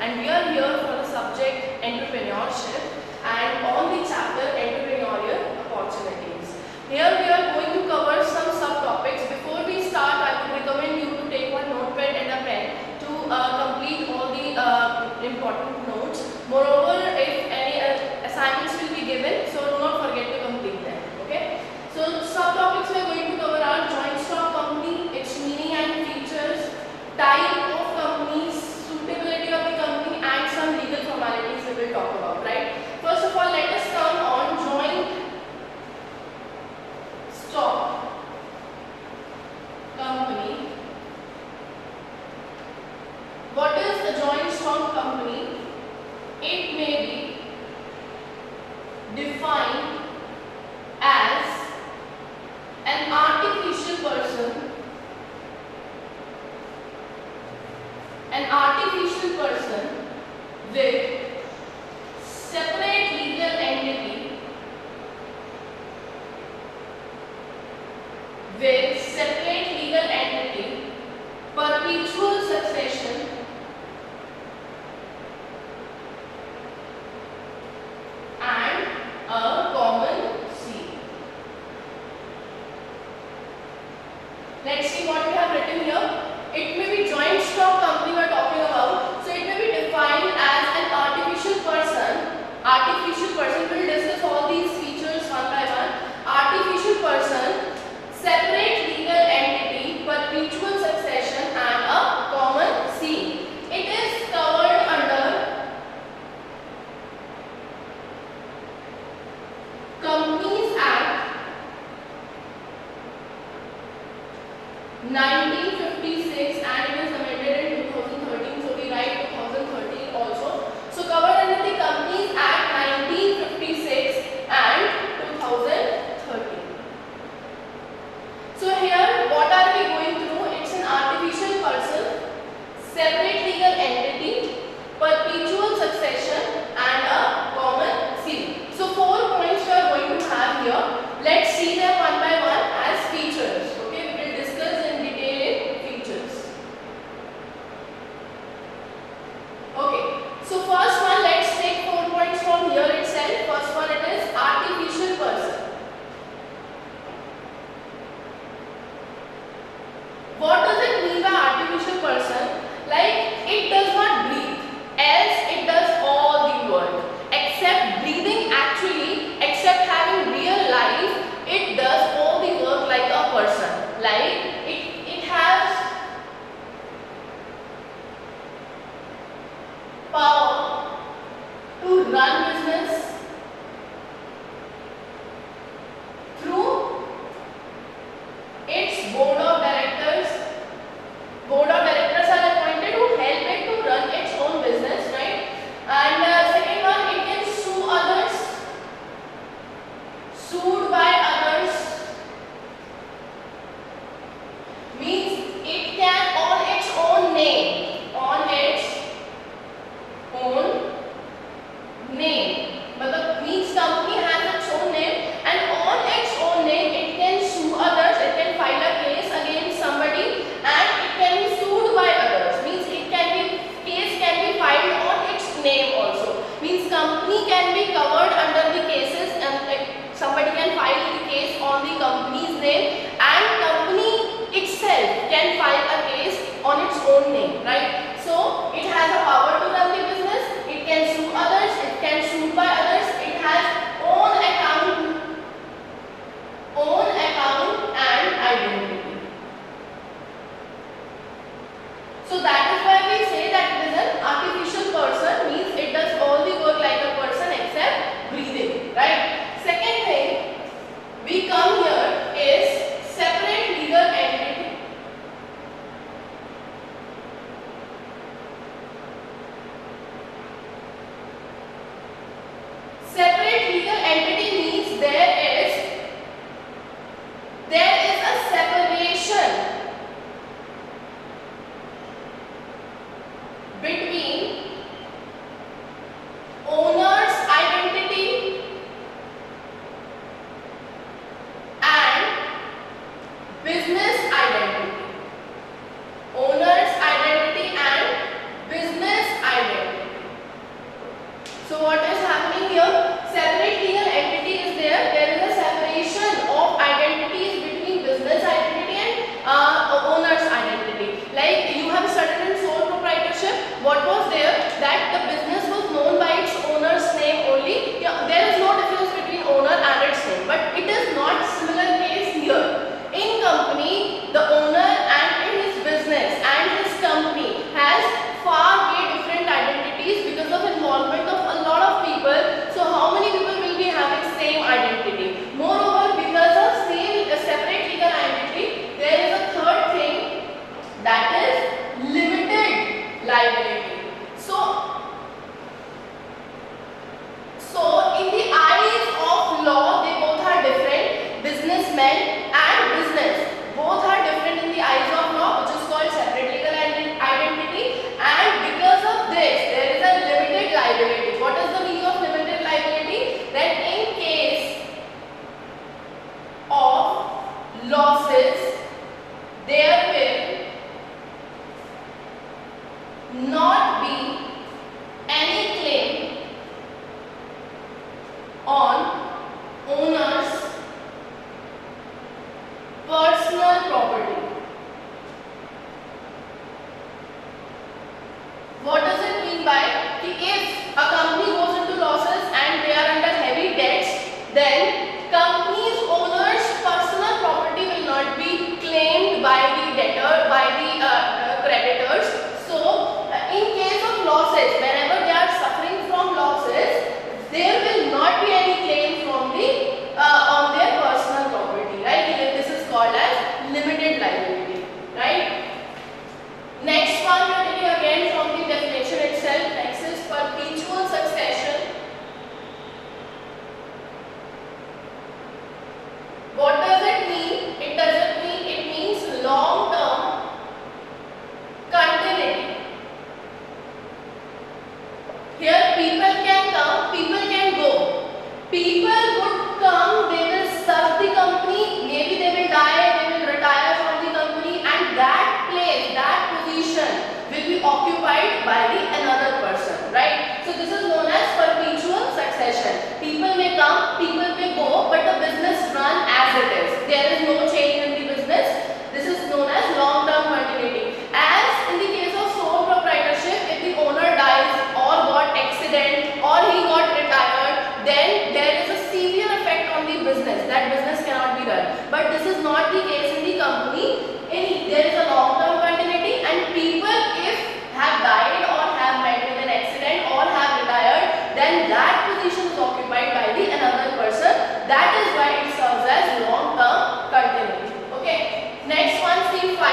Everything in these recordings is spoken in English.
and we are here for the subject entrepreneurship and on the chapter entrepreneurial opportunities. Here we are going to cover some subtopics. Before we start, I would recommend you to take one notepad and a pen to complete all the important notes. Moreover, if any assignments will be given, so do not forget to complete them. Okay? So subtopics we are going to cover are joint stock company, its meaning and features, type of companies, suitability of the company, and some legal formalities we will talk about. Right? First of all, let us come on joint stock company. What is a joint stock company? It may be defined as an artificial person with separate legal entity perpetual succession and a common seat. Let's see what we have written here. It may be joint stock company we are talking about. So it may be defined as an artificial person. Artificial person, we will discuss all these features one by one. Artificial person, separate legal entity, perpetual succession and a common seat. It is covered under Companies Act 1956 and it is amended in 2013, so we write 2013 also. So covered under the Companies Act 1956 and 2013. So here what are we going through? It's an artificial person, separate legal entity, perpetual succession and a common seat. So 4 points we are going to have here. Let's see them one by one as features. Okay, we will discuss in detail in features. Okay, so first one, let's take 4 points from here itself. First one, it is artificial person. What does it mean by artificial person? Like it does not breathe, else it does all the work. Except breathing actually, except having real life, it does all the work like a person. Like it has power to run business through its board of directors. Board of directors are appointed to help it to run its own business, right? And second one, it can sue others, sued by others, means it can on its own name, but means company has its own name and on its own name it can sue others, it can file a case against somebody and it can be sued by others, means case can be filed on its name also, means company can be covered under the cases and somebody can file the case on the company's name and company itself can file a case on its own name, right? So it has a power to run the business, it can sue others, it can sue by others, it has own account and identity. So that is why we say that it is an artificial person, means it does all the work like a person except breathing, right? Second thing we come here is separate legal entity. Separate legal entity means there is a separation between owner's identity and business identity. Owner's identity and business identity. people can come, people can go. People would come, they will serve the company, maybe they will die, they will retire from the company, and that place, that position will be occupied by the another person, right? So this is known as perpetual succession. People may come, people may go, but the business run as it is. There is no change in the business. This is known as long-term continuity. As in the case of sole proprietorship, if the owner dies or got accident or he got retired, then there is a severe effect on the business. That business cannot be done. But this is not the case in the company. There is a long-term continuity, and people, if have died or have met with an accident or have retired, then that position is occupied by the another person. That is why it serves as long-term continuity. Okay. Next one, C5,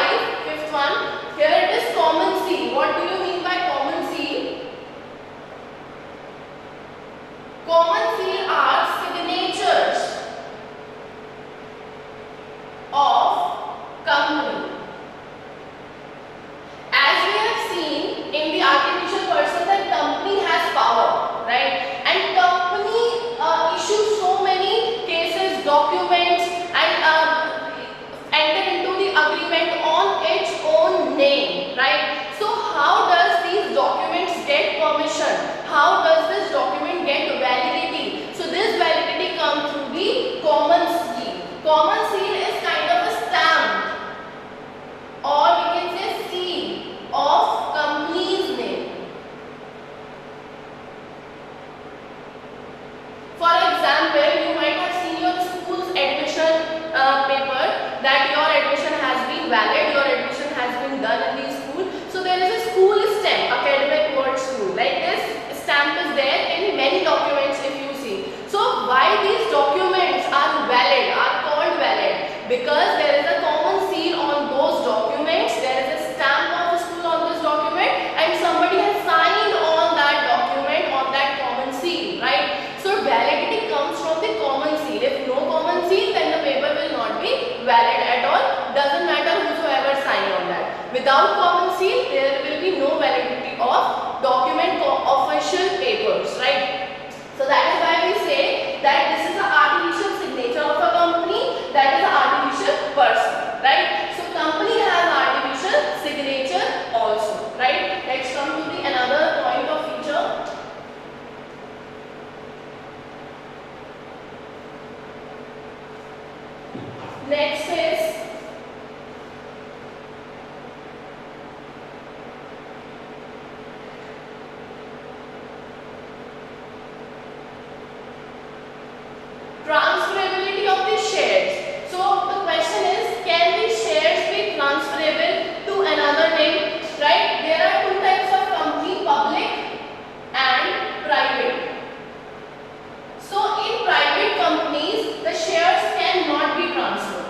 fifth one. Here it is common seal. What do you mean by common seal? Common seal are signatures of company. As we have seen in the artificial person, that company has power, right? And company issues so many cases, documents, and enter into the agreement on its own name, right? So how does these documents get permission? How does this document get validity? So this validity comes through the common seal. Common seal is kind of a stamp, or we can say seal of company's name. For example, you might have seen your school's admission paper that your admission has been valid, your admission has been done in the school. So there is a school stamp, academic word school. Like this stamp is there in many documents if you see. So why these documents are valid, are called valid? Because there is a common seal on those documents, there is a stamp of the school on this document, and somebody has signed on that document, on that common seal, right? So validity comes from the common seal. If no common seal, then the paper will not be valid at all. Doesn't matter whosoever signed on that. Without common seal, there will be no validity of document official papers, right? So that is why we say that this is an artificial signature of a company, that is an artificial person, right? So company has artificial signature also, right? Let's come to the another point of feature. Next is transferability of the shares. So the question is, can the shares be transferable to another name? Right? There are two types of company, public and private. So in private companies, the shares cannot be transferred.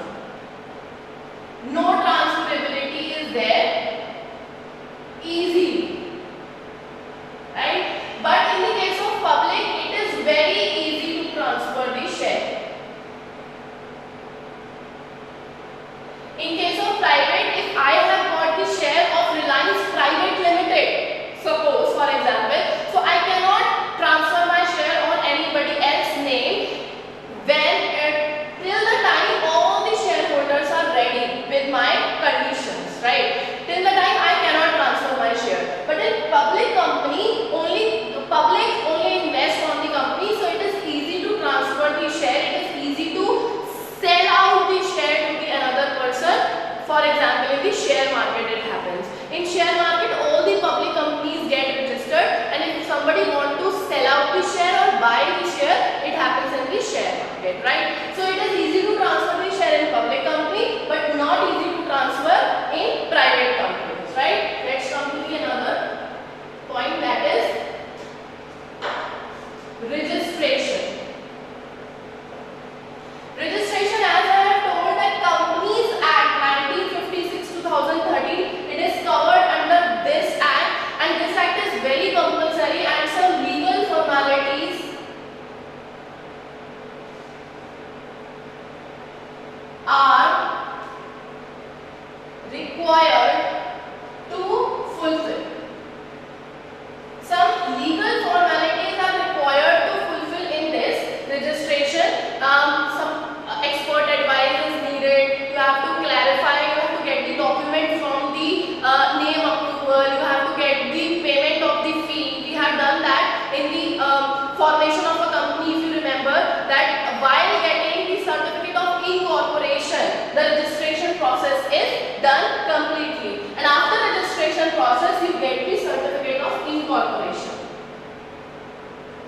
is done completely. And after registration process, you get the certificate of incorporation.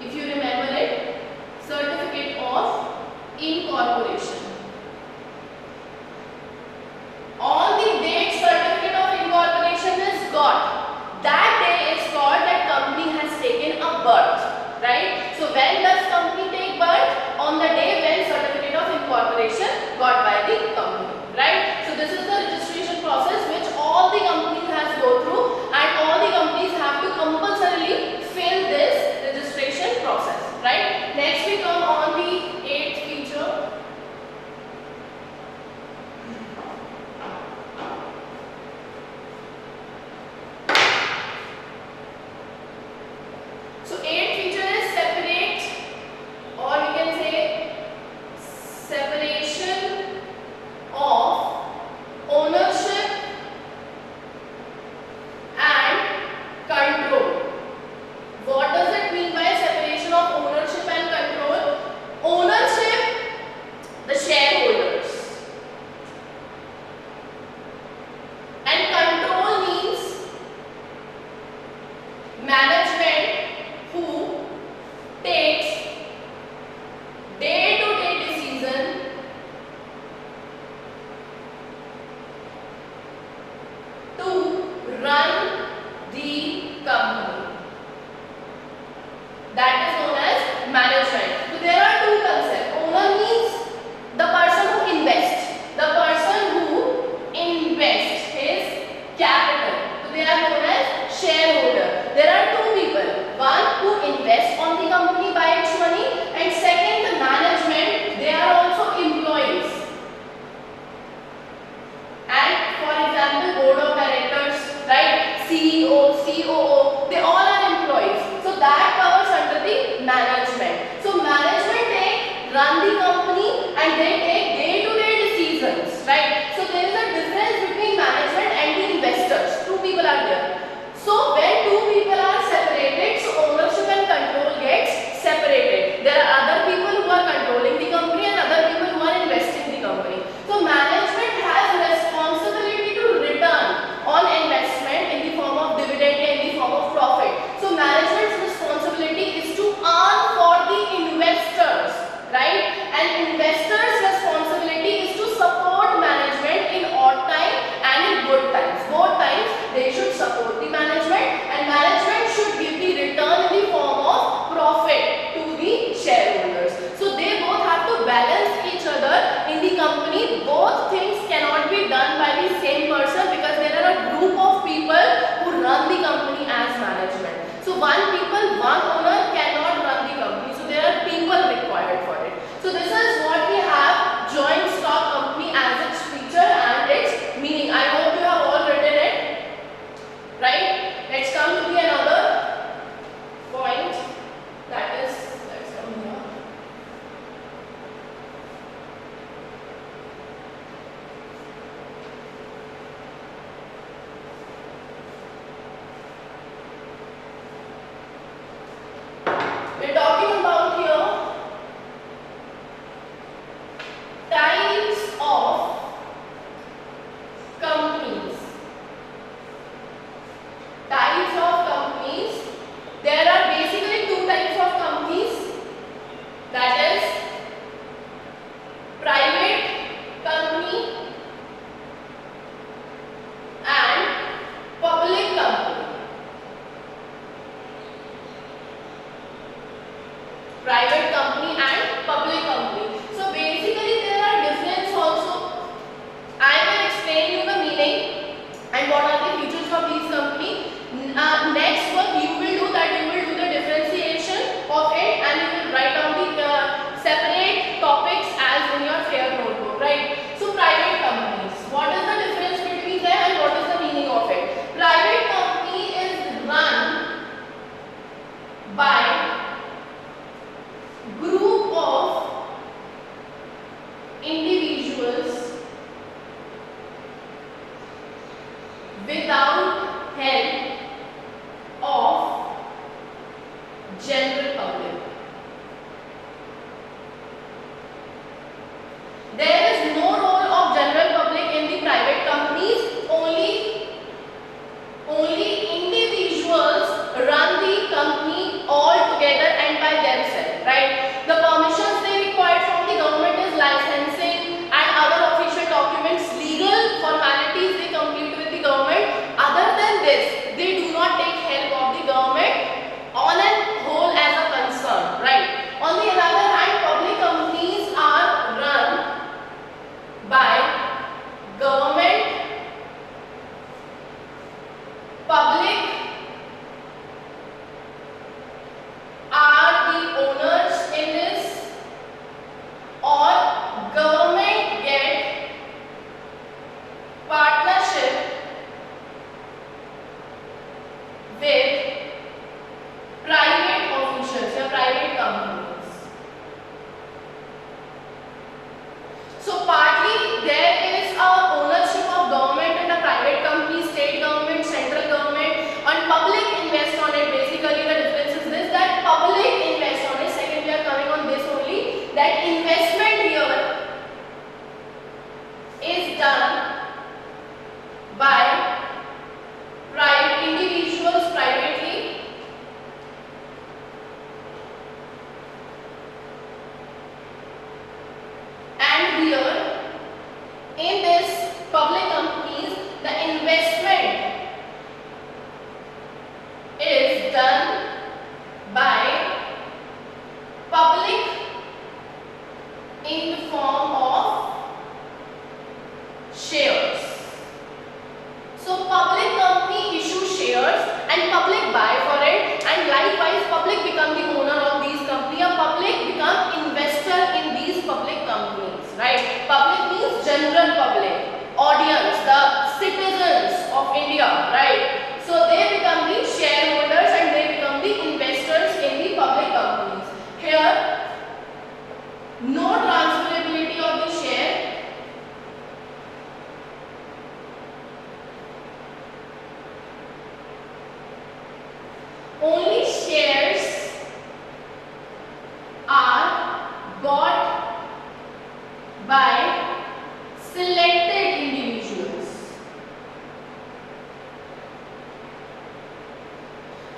If you remember it, certificate of incorporation. On the date certificate of incorporation is got, that day is called that company has taken a birth, right? So when does company take birth? On the day when certificate of incorporation got by the company, right? So this is the registration process which all the companies has go through, and all the companies have to compulsorily fill this registration process, right? Next we come on the 8th feature. So 8th feature is separate, or we can say separation of ownership and control. What does it mean by separation of ownership and control? Ownership, the shareholders, and control means management who takes day-to-day decision to run the company. That is known as management. So there are two concepts. Owner means the person who invests. The person who invests his capital. So they are known as shareholder. There are two people. One who invests on the company by its money, and second the management. They are also employees. And for example, board of directors, right? CEO, COO, they all are employees. So that covers under the management. So management run the company and they take day-to-day decisions, right? So there is a difference between management and the investors. Two people are there. So when two people are separated, so ownership and control gets separated. There are other people who are controlling the company and other people who are investing the company. So management has responsibility to return on investment in the form of dividend and in the form of profit. So management's responsibility is to earn for the investors, right? And investors' responsibility is to support management in odd time and in good times. Both times they should support the management, and management should give the return in the form of profit to the shareholders. So they both have to balance each other in the company. Both things cannot be done by the same person, because there are a group of people who run the company as management. So one owner cannot run the company. So there are people required for it. So this is what we have joint stock company as its feature and its meaning. I hope you have all written it, right? Let's come to the another point, that is, let's come here. We're talking about here types of companies. Types of companies. There are basically two types of companies, that is private company and public company. Private company and public company. So basically there are difference also. I will explain you the meaning and what are the features of these company. Next work you will do that, you will do the differentiation of it and you will write down the separate topics as in your fair notebook, right? So private companies, what is the difference between them and what is the meaning of it? Private company is run by group of individuals without help of general public. There is no role of general public in the private company. India, right? So they become the shareholders and they become the investors in the public companies. Here, no transferability of the share. Only shares are bought by selected individuals.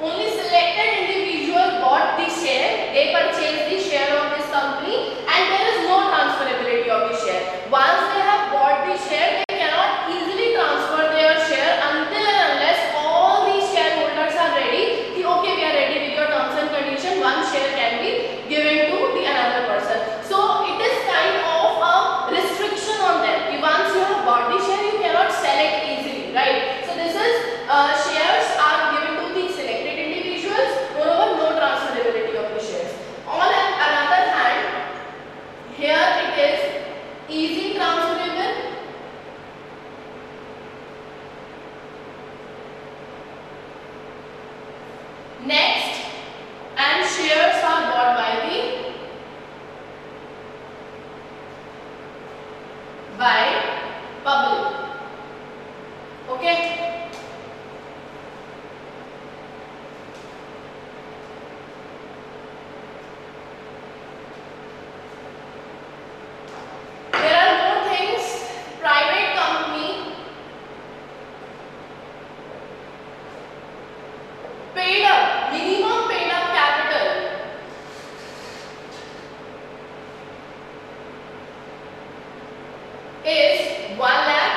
Only selected individual bought the share, they purchased the share of this company and there is no transferability of the share. Once they have bought the share, they cannot easily transfer their share until and unless all the shareholders are ready. Okay, we are ready with your terms and conditions. One share can be given to the another person. So it is kind of a restriction on them. Once you have bought the share, you cannot sell it easily, right? So this is shares are given to the selected individuals. Moreover, no transferability of the shares. On another hand, here it is easy transferable. Next, and shares are bought by public. Okay. There are more things. Private company paid up, minimum paid up capital is 1 lakh.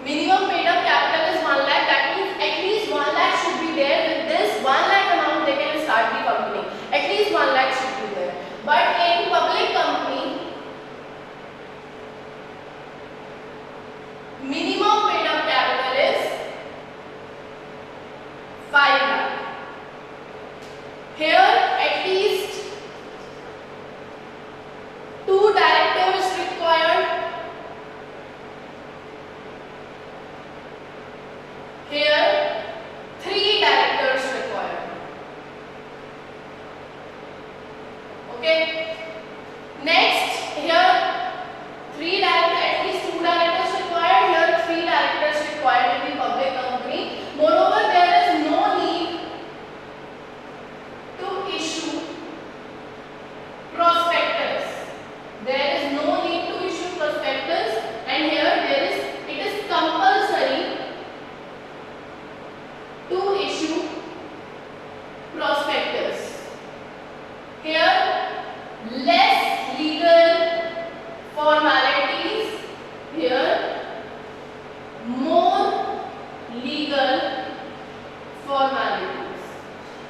Minimum paid up capital is 1 lakh. That means at least 1 lakh should be there. With this 1 lakh amount, they can start the company. At least 1 lakh should be there. But in public company, minimum paid up capital is 5 lakh. Here at least 2 directors required. Here 3 directors required. Okay. Next, here 3 directors, at least 2 directors required. Here 3 directors required in the public company. Moreover, there is no need to issue prospectus. There is no need to issue prospectus, and here it is compulsory to issue prospectus. Here less legal formalities. Here more legal formalities.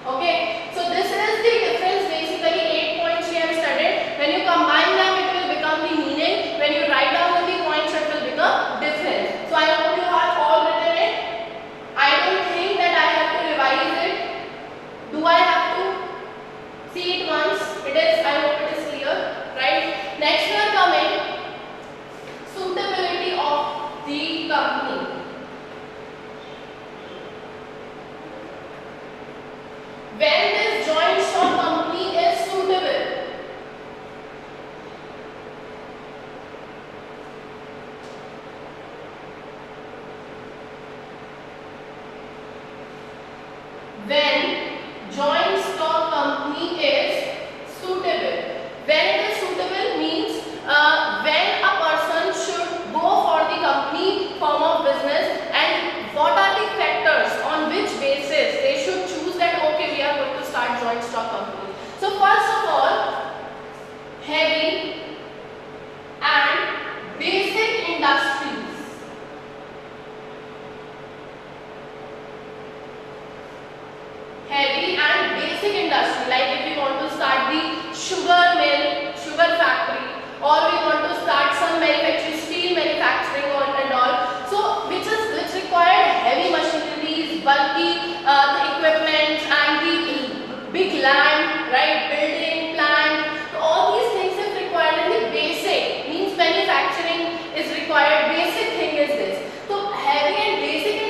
Okay, so this is the difference. Basically 8 points we have studied. When you combine them, it will become the meaning. When you write down the points, it will become difference. So I hope you have all written it. I don't think that I have to revise it. Do I have to see it once? It is, I hope it is clear, right? Next we are coming suitability of the company. When this joint stock company is suitable, when joint stock company is suitable. When it is suitable means when a person should go for the company form of business and what are the factors on which basis they should choose that okay, we are going to start joint stock company. So first of all, heavy and basic industries. Heavy and basic industry, like if we want to start the sugar mill, sugar factory, or we want to start some manufacturing, steel manufacturing and all. So which required heavy machineries, bulky equipment and the big land, right, building, plant. So all these things is required in the basic, means manufacturing is required. Basic thing is this. So heavy and basic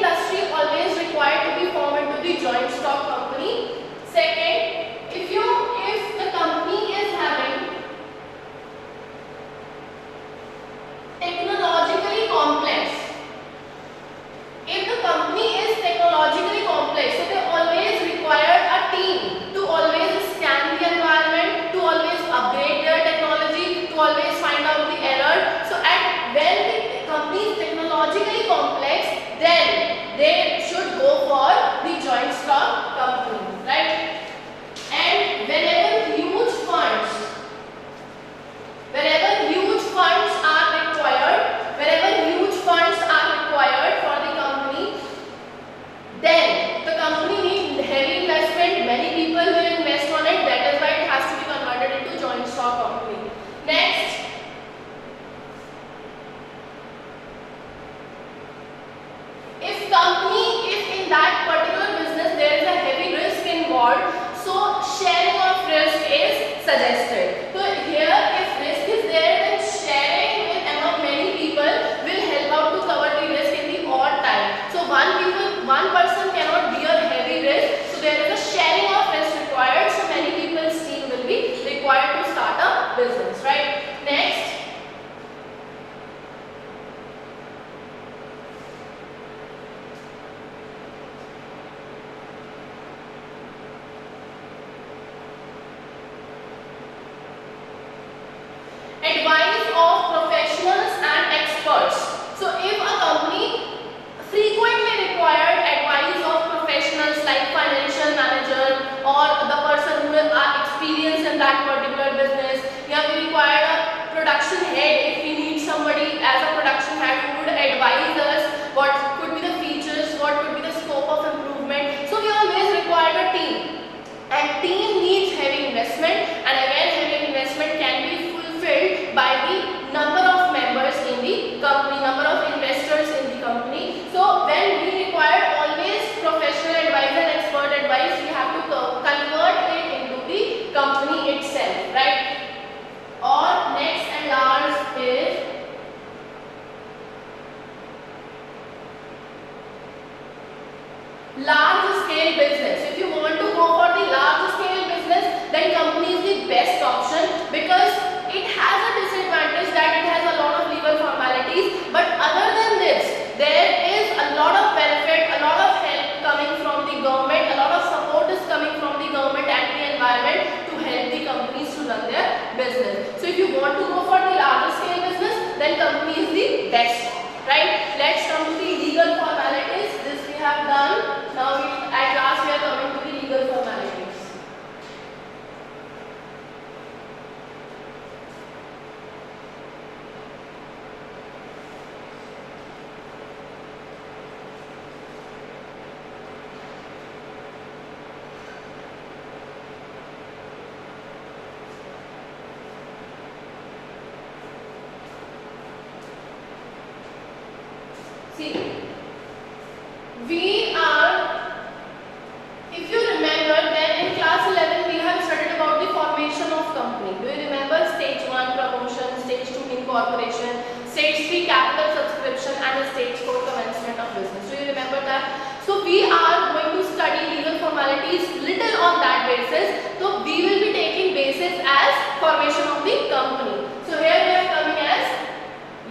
incorporation, stage 3 capital subscription, and stage 4 commencement of business. So you remember that. So we are going to study legal formalities little on that basis. So we will be taking basis as formation of the company. So here we are coming as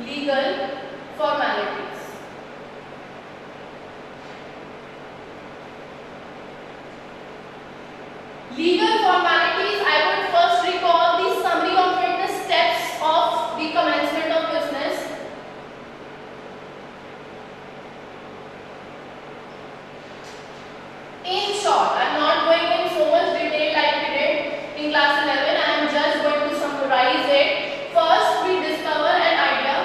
legal formalities. Legal formalities, I would first recall the summary of it, the steps of the commencement of business. In short, I am not going in so much detail like we did in class 11. I am just going to summarize it. First, we discover an idea.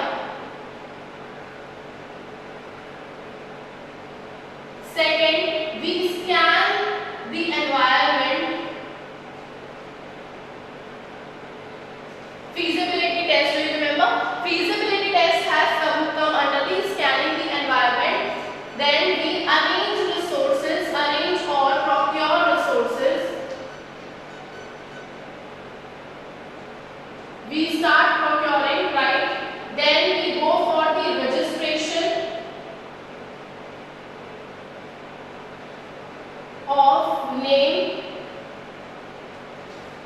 Second, we scan the environment. Feasibility test, do you remember? Feasibility test has come under the scanning the environment. Then we arrange resources, arrange or procure resources. We start procuring, right? Then we go for the registration of name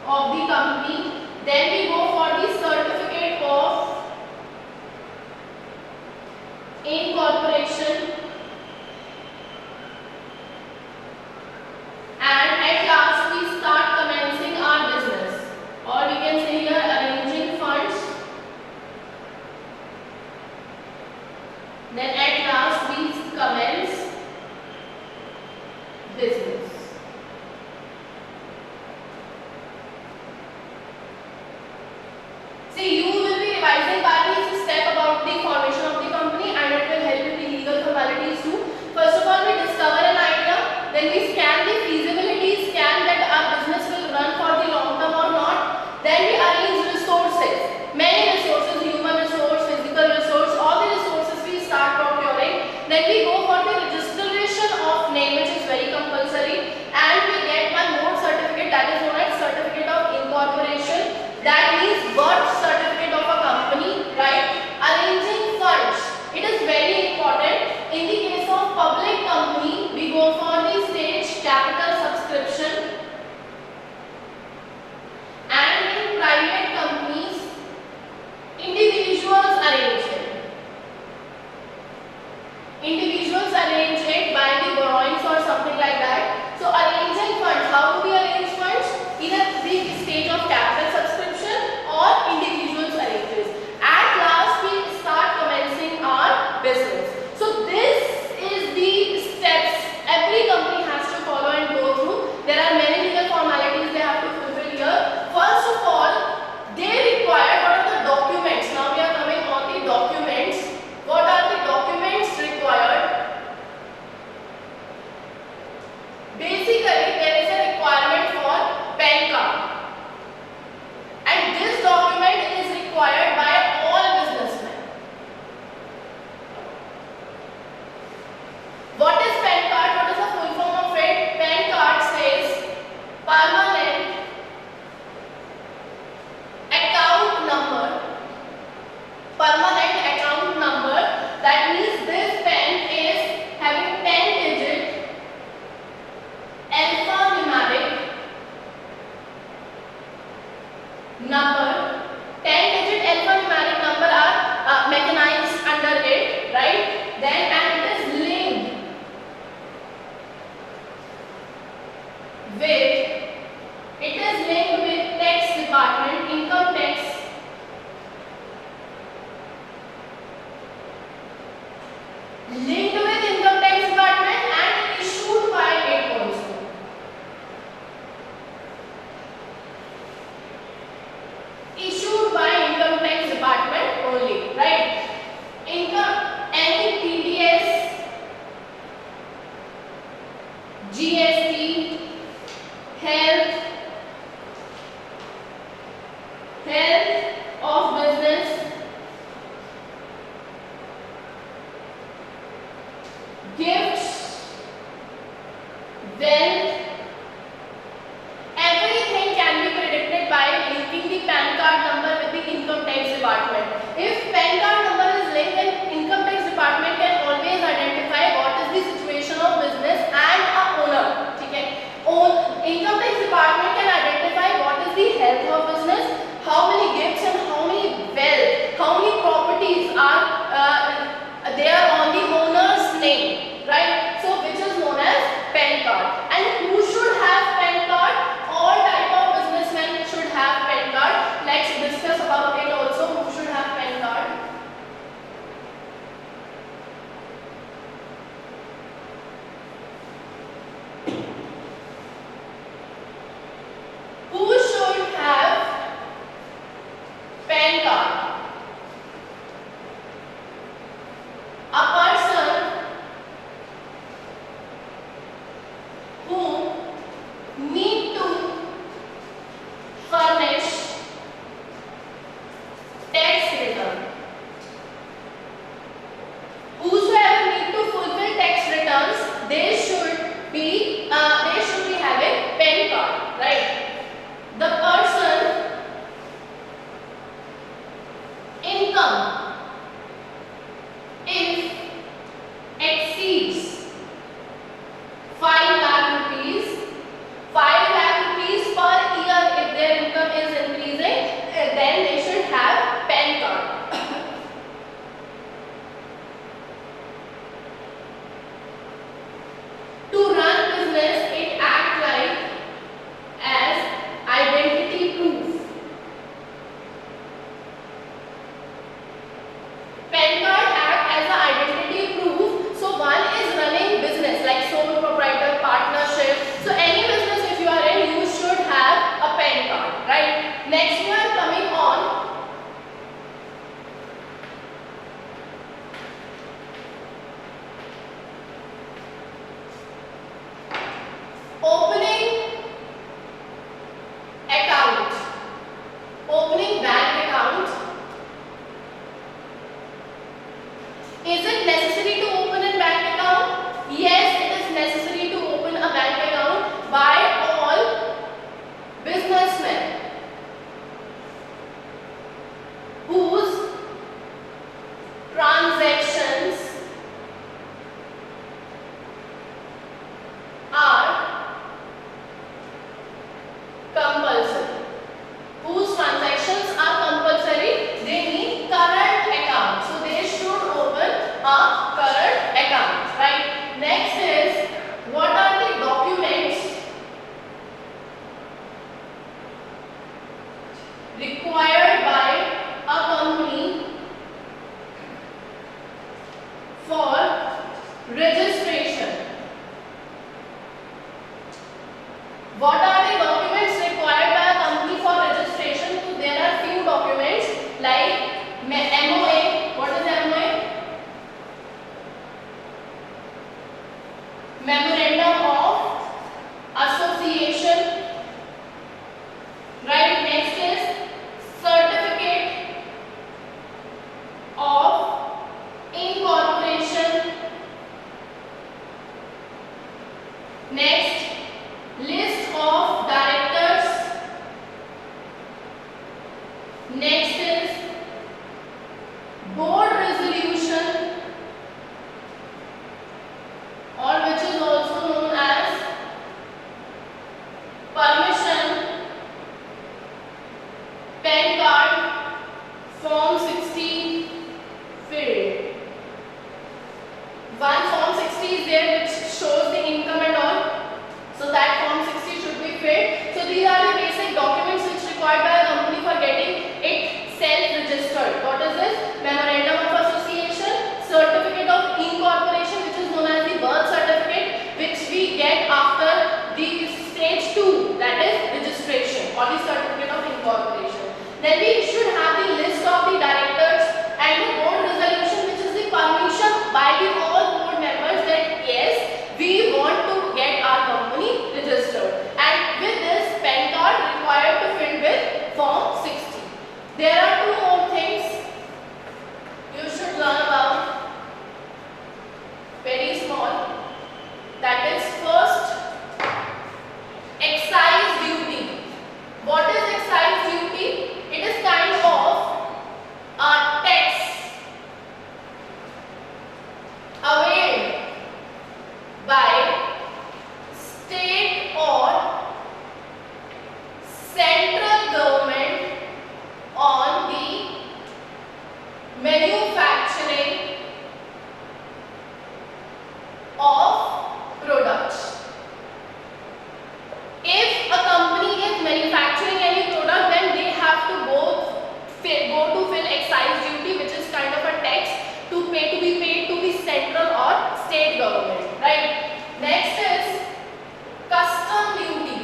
of the company. Then we go for the certificate of incorporation, and at last we start commencing our business, or we can say here arranging funds. Then at last we commence business. See, you will be revising by this step about the formation of the company, and it will help in the legal formalities too. First of all, we discover an idea, then we scan the feasibility, scan that our business will run for the long term or not. Then we arrange resources, many resources, human resource, physical resource, all the resources we start procuring. Then we go for the registration of name, which is very compulsory, and we get one more certificate, that is known as certificate of incorporation. That means birth certificate of a company, right? Arranging funds. It is very important. In the case of public company, we go for the stage capital subscription. And in private companies, individuals arrange it. Individuals arrange it by the borrowings or something like that. So arranging funds, how do we arrange funds? Either the stage of capital subscription or individuals arranges. At last we start commencing our business. So this is the steps every company has to follow and go through. There are many legal formalities they have to fulfill here. First of all, they require what are the documents. Now we are coming on the documents. What are the documents required? Basically, there is a requirement for PAN card. And this document is required by all businessmen. What is PAN card? What is the full form of it? PAN card says permanent account number. Permanent account number. That means this PAN is having 10-digit alphanumeric number. 10-digit alphanumeric number are mechanized under it, right? Then and it is linked with tax department, income tax. Linked with income tax department and issued by it also. Issued by income tax department only, right? Income, any TDS, GST, health required by a company for registration. What are the documents required by a company for registration? So there are few documents like MOA. What is MOA? Memorandum of Association. Right. Next is certificate of incorporation. Next, list of directors. Next is board resolution, or which is also known as permission, PAN card, Form 60 filled. One Form 60 is there which shows the income and all. So that Form 60 should be filled. So these are the basic documents which required by a company for getting it self-registered. What is this? Memorandum of Association, certificate of incorporation, which is known as the birth certificate, which we get after the stage 2, that is registration, or the certificate of incorporation. Then we should have the list of the directors and the board resolution, which is the permission by the all board members that yes, we want to get our company registered. And with this, PAN card required to fill with Form 60. There are two more things you should learn about. Very small. That is first, excise duty. What is excise duty? It is kind of a tax availed by state or central government on the manufacturing of products. If a company is manufacturing any product, then they have to go to fill excise duty, which is kind of a tax to be paid to the central or state government, right? Next is custom duty.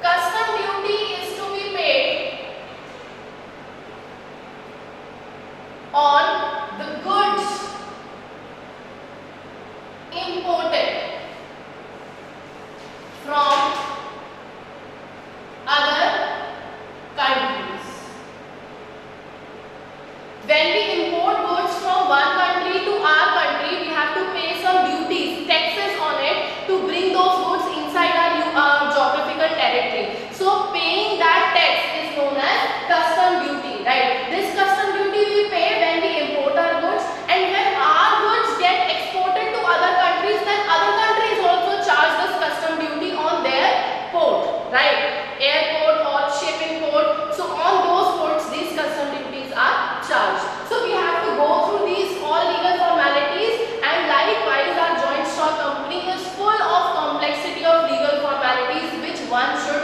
Custom duty is to be paid on the goods imported from other countries. When we import goods from one country to our country, we have to pay some duties, taxes on it to bring those goods inside our geographical territory. So paying that tax is known as custom duty, right? This custom duty we pay when we import our goods, and when our goods get exported to other countries, then other countries also charge this custom duty on their port, right? Airport or shipping port. So on those ports, these custom duties are charged. So we have to go through these all legal formalities, and likewise our joint stock company is full of complexity of legal formalities which one should